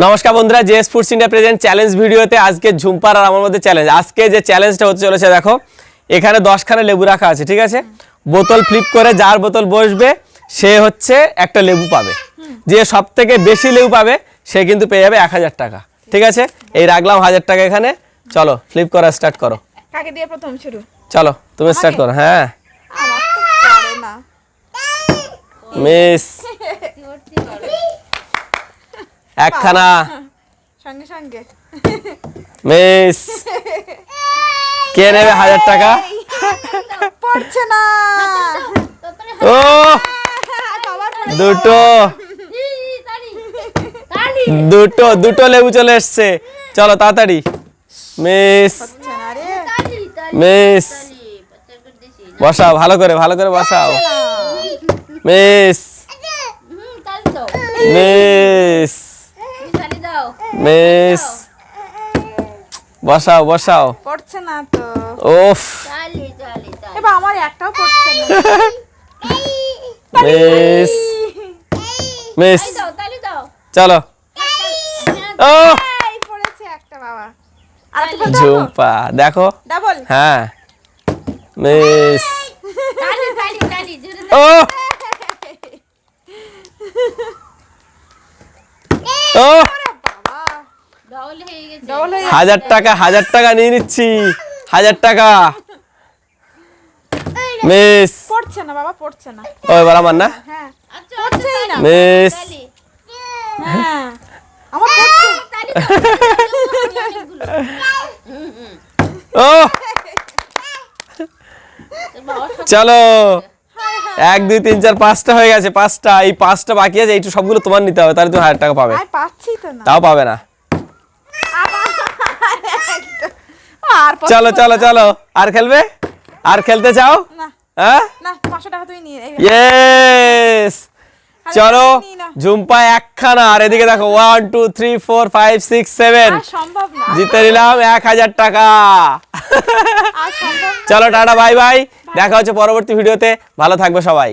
নমস্কার বন্ধুরা, JS foods India present challenge ভিডিওতে আজকে ঝুম্পার আর আমার মধ্যে চ্যালেঞ্জ। আজকে যে চ্যালেঞ্জটা হতে চলেছে, দেখো এখানে 10খানা লেবু রাখা আছে, ঠিক আছে? বোতল ফ্লিপ করে যার বোতল বসবে সে হচ্ছে একটা লেবু পাবে। যে সব থেকে বেশি লেবু পাবে সে কিন্তু পেয়ে যাবে 1000 টাকা, ঠিক আছে? এই রাখলাম 1000 টাকা এখানে। চলো ফ্লিপ করা স্টার্ট করো। কাকে দিয়ে প্রথম শুরু? চলো তুমি স্টার্ট করো। হ্যাঁ আমার তো পারে না। মিস একখানা, সঙ্গে সঙ্গে মিস কে নেবে 1000 টাকা? পড়ছে না। ও দুটো দুটো দুটো লেবু চলে এসছে। চলো তাড়াতাড়ি। মিস পড়ছে না রে। মিস বসাও, ভালো করে বসাও। মিস মিস মিস বসাও বসাও। পড়ছে না তো। ওফ এবার আমার একটাও পড়ছে না। মিস মিস চলো। ও এই পড়েছে একটা বাবা। আর একটা দাও। ঝুম্পা দেখো। ডাবল। হ্যাঁ মিস। ও ও ডাবল হয়ে 1000 টাকা নিয়ে নিচ্ছি। 1000 টাকা। মিস পড়ছে না বাবা, পড়ছে না। ও এবার আমার না। হ্যাঁ পড়ছেই না। মিস হ্যাঁ আমার পড়ছে। ও চলো 1 2 3 4 5টা হয়ে গেছে। 5টা, এই 5টা বাকি আছে। এইটু সবগুলো তোমার নিতে হবে, তাহলে তুমি 1000 টাকা পাবে। আর পাচ্ছি তো না। তাও পাবে না। আর চলো চলো চলো, আর খেলবে? আর খেলতে চাও? না হ্যাঁ না 500 টাকা তুই নিয়ে এই ইয়েস। চলো নিই না। ঝুম্পা একখানা, আর এদিকে দেখো 1 2 3 4 5 6 7 আর সম্ভব না। জিতে নিলাম 1000 টাকা। আর সম্ভব না। চলো টাটা, বাই বাই। দেখা হচ্ছে পরবর্তী ভিডিওতে। ভালো থাকবে সবাই।